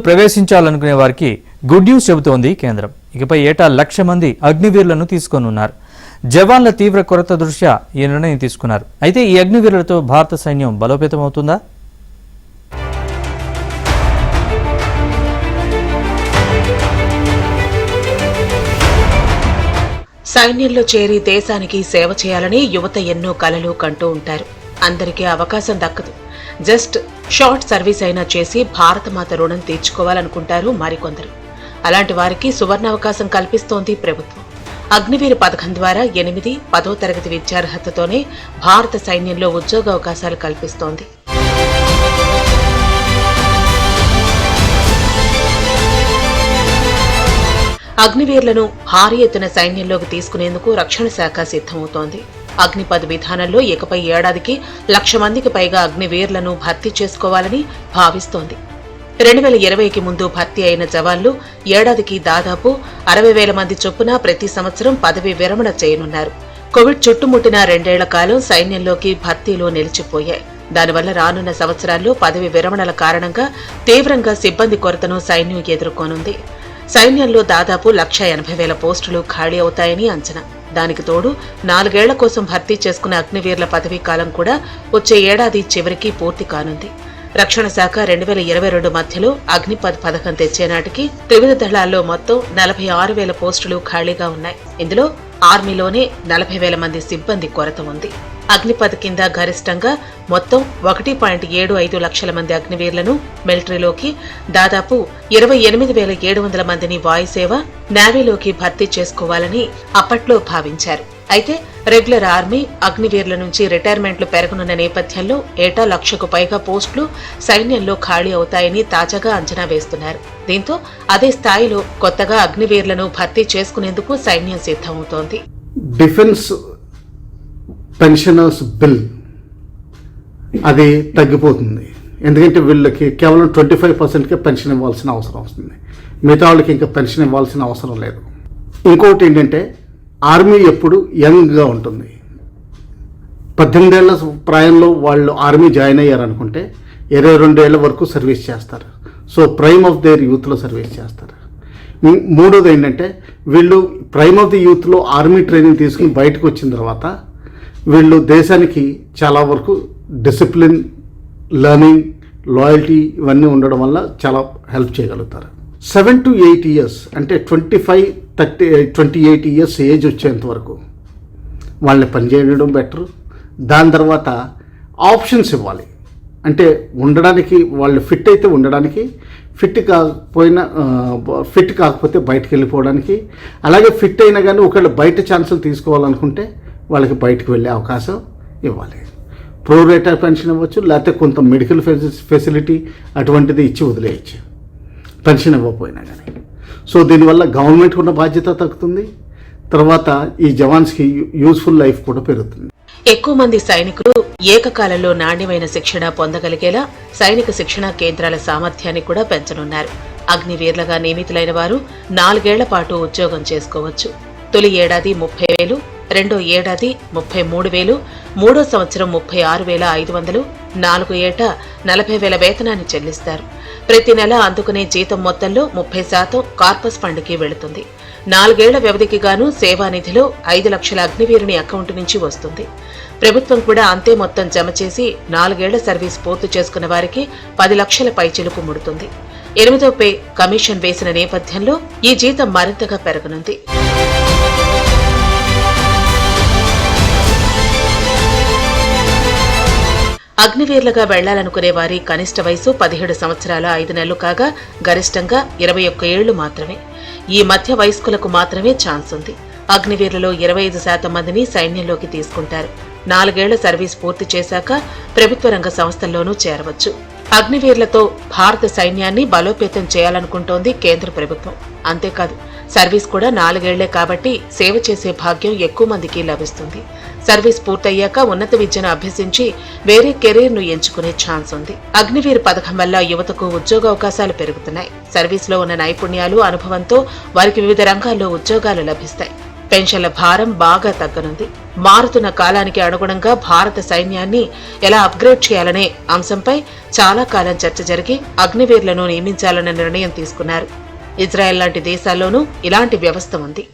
ప్రవేశించాలనుకునే వారికి good news చెబుతోంది కేంద్రం. ఇకపై ఏటా 1,00,000 మంది అగ్నివీరులను తీసుకోనున్నారు. జవాన్ల తీవ్ర కొరత దృష్ట్యా ఈ నిర్ణయం తీసుకున్నారు. అయితే ఈ అగ్నివీరులతో భారత సైన్యం బలోపేతమవుతుందా? సైన్యంలో చేరి దేశానికి సేవ చేయాలని యువత ఎన్నో కలలు కంటూ ఉంటారు. అందరికీ అవకాశం దక్కదు. జస్ట్ షార్ట్ సర్వీస్ అయినా చేసి భారతమాత రుణం తీర్చుకోవాలనుకుంటారు మరికొందరు. అలాంటి వారికి సువర్ణావకాశం కల్పిస్తోంది ప్రభుత్వం. అగ్నివీర్ పథకం ద్వారా 8, 10వ తరగతి విద్యార్హతతోనే భారత సైన్యంలో ఉద్యోగావకాశాలు కల్పిస్తోంది. అగ్నివీర్లను భారీ ఎత్తున సైన్యంలోకి తీసుకునేందుకు రక్షణ శాఖ సిద్ధమవుతోంది. అగ్నిపథ్ విధానంలో ఇకపై ఏడాదికి 1,00,000 మందికి పైగా అగ్నివీర్లను భర్తీ చేసుకోవాలని భావిస్తోంది. 2020కి ముందు భర్తీ అయిన జవాన్లు ఏడాదికి దాదాపు 60,000 మంది చొప్పున ప్రతి సంవత్సరం పదవీ విరమణ చేయనున్నారు. కోవిడ్ చుట్టుముట్టిన 2 ఏళ్ల కాలం సైన్యంలోకి భర్తీలు నిలిచిపోయాయి. దానివల్ల రానున్న సంవత్సరాల్లో పదవీ విరమణల కారణంగా తీవ్రంగా సిబ్బంది కొరతను సైన్యం ఎదుర్కొనుంది. సైన్యంలో దాదాపు 1,80,000 పోస్టులు ఖాళీ అవుతాయని అంచనా. దానికి తోడు 4 ఏళ్ల కోసం భర్తీ చేసుకున్న అగ్నివీర్ల పదవీ కాలం కూడా వచ్చే ఏడాది చివరికి పూర్తి కానుంది. రక్షణ శాఖ 2022 మధ్యలో అగ్నిపథ్ పథకం తెచ్చే నాటికి త్రివిధ దళాల్లో మొత్తం 46,000 పోస్టులు ఖాళీగా ఉన్నాయి. ఇందులో ఆర్మీలోనే 40,000 మంది సిబ్బంది కొరత ఉంది. అగ్నిపథ్ కింద గరిష్టంగా మొత్తం 1.75 లక్షల మంది అగ్నివీర్లను, మిలిటరీలోకి దాదాపు 28,700 మందిని వాయుసేవ, నేవీలోకి భర్తీ చేసుకోవాలని అప్పట్లో భావించారు. అయితే రెగ్యులర్ ఆర్మీ, అగ్నివీర్ల నుంచి రిటైర్మెంట్లు పెరగనున్న నేపథ్యంలో ఏటా 1,00,000కు పైగా పోస్టులు సైన్యంలో ఖాళీ అవుతాయని తాజాగా అంచనా వేస్తున్నారు. దీంతో అదే స్థాయిలో కొత్తగా అగ్నివీర్లను భర్తీ చేసుకునేందుకు సైన్యం సిద్ధమవుతోంది. డిఫెన్స్ పెన్షనర్స్ బిల్ అది తగ్గిపోతుంది. ఎందుకంటే వీళ్ళకి కేవలం 25%కే పెన్షన్ ఇవ్వాల్సిన అవసరం వస్తుంది. మిగతా వాళ్ళకి ఇంకా పెన్షన్ ఇవ్వాల్సిన అవసరం లేదు. ఇంకొకటి ఏంటంటే ఆర్మీ ఎప్పుడు యంగ్గా ఉంటుంది. 18 ఏళ్ల ప్రాయంలో వాళ్ళు ఆర్మీ జాయిన్ అయ్యారనుకుంటే 22 ఏళ్ల వరకు సర్వీస్ చేస్తారు. సో ప్రైమ్ ఆఫ్ దేర్ యూత్లో సర్వీస్ చేస్తారు. మూడోది ఏంటంటే వీళ్ళు ప్రైమ్ ఆఫ్ ది యూత్లో ఆర్మీ ట్రైనింగ్ తీసుకుని బయటకు వచ్చిన తర్వాత వీళ్ళు దేశానికి చాలా వరకు డిసిప్లిన్, లెర్నింగ్, లాయల్టీ ఇవన్నీ ఉండడం వల్ల చాలా హెల్ప్ చేయగలుగుతారు. 7 to 8 years అంటే 28 years ఏజ్ వచ్చేంత వరకు వాళ్ళని పనిచేయడం బెటర్. దాని తర్వాత ఆప్షన్స్ ఇవ్వాలి. అంటే ఉండడానికి వాళ్ళు ఫిట్ అయితే ఉండడానికి, ఫిట్ కాకపోతే బయటకు వెళ్ళిపోవడానికి, అలాగే ఫిట్ అయినా కానీ ఒకళ్ళు బయట ఛాన్సులు తీసుకోవాలనుకుంటే వాళ్ళకి బయటకు వెళ్ళే అవకాశం ఇవ్వాలి. ప్రో రేటా పెన్షన్ ఇవ్వచ్చు, లేకపోతే కొంత మెడికల్ ఫెసిలిటీ అటువంటిది ఇచ్చి వదిలేయచ్చు పెన్షన్ ఇవ్వకపోయినా కానీ. సో దీనివల్ల గవర్నమెంట్కి ఉన్న బాధ్యత తగ్గుతుంది. తర్వాత ఈ జవాన్స్కి యూస్ఫుల్ లైఫ్ కూడా పెరుగుతుంది. ఎక్కువ మంది సైనికులు ఏకకాలంలో నాణ్యమైన శిక్షణ పొందగలిగేలా సైనిక శిక్షణా కేంద్రాల సామర్థ్యాన్ని కూడా పెంచనున్నారు. అగ్నివీర్లుగా నియమితులైన వారు 4 ఏళ్ల పాటు ఉద్యోగం చేసుకోవచ్చు. తొలి ఏడాది 30,000, రెండో ఏడాది 33,000, మూడో సంవత్సరం 36,500, 4 ఏటా 40,000 వేతనాన్ని చెల్లిస్తారు. ప్రతి నెల అందుకునే జీతం మొత్తంలో 30% కార్పస్ ఫండ్కి వెళుతుంది. 4 ఏళ్ల వ్యవధికి గాను సేవానిధిలో 5 లక్షల అగ్నివీరుని అకౌంట్ నుంచి వస్తుంది. ప్రభుత్వం కూడా అంతే మొత్తం జమ చేసి 4 ఏళ్ల సర్వీస్ పూర్తి చేసుకున్న వారికి 10 లక్షల పైచిలుకు ముడుతుంది. 8వ పే కమిషన్ వేసిన నేపథ్యంలో ఈ జీతం మరింతగా పెరగనుంది. అగ్నివీర్లుగా వెళ్లాలనుకునే వారి కనిష్ట వయసు 17 సంవత్సరాల 5 నెలలు కాగా గరిష్టంగా 21 ఏళ్లు మాత్రమే. ఈ మధ్య వయస్కులకు మాత్రమే ఛాన్స్ ఉంది. అగ్నివీర్లలో 25% మందిని సైన్యంలోకి తీసుకుంటారు. 4 ఏళ్ల సర్వీస్ పూర్తి చేశాక ప్రభుత్వ రంగ సంస్థల్లోనూ చేరవచ్చు. అగ్నివీర్లతో భారత సైన్యాన్ని బలోపేతం చేయాలనుకుంటోంది కేంద్ర ప్రభుత్వం. అంతేకాదు సర్వీస్ కూడా 4 ఏళ్లే కాబట్టి సేవ చేసే భాగ్యం ఎక్కువ మందికి లభిస్తుంది. సర్వీస్ పూర్తయ్యాక ఉన్నత విద్యను అభ్యసించి వేరే కెరీర్ను ఎంచుకునే ఛాన్స్ ఉంది. అగ్నివీర్ పథకం వల్ల యువతకు ఉద్యోగావకాశాలు పెరుగుతున్నాయి. సర్వీస్లో ఉన్న నైపుణ్యాలు, అనుభవంతో వారికి వివిధ రంగాల్లో ఉద్యోగాలు లభిస్తాయి. పెన్షన్ల భారం బాగా తగ్గనుంది. మారుతున్న కాలానికి అనుగుణంగా భారత సైన్యాన్ని ఎలా అప్గ్రేడ్ చేయాలనే అంశంపై చాలా కాలం చర్చ జరిగి అగ్నివీరులను నియమించాలన్న నిర్ణయం తీసుకున్నారు. ఇజ్రాయెల్ లాంటి దేశాల్లోనూ ఇలాంటి వ్యవస్థ ఉంది.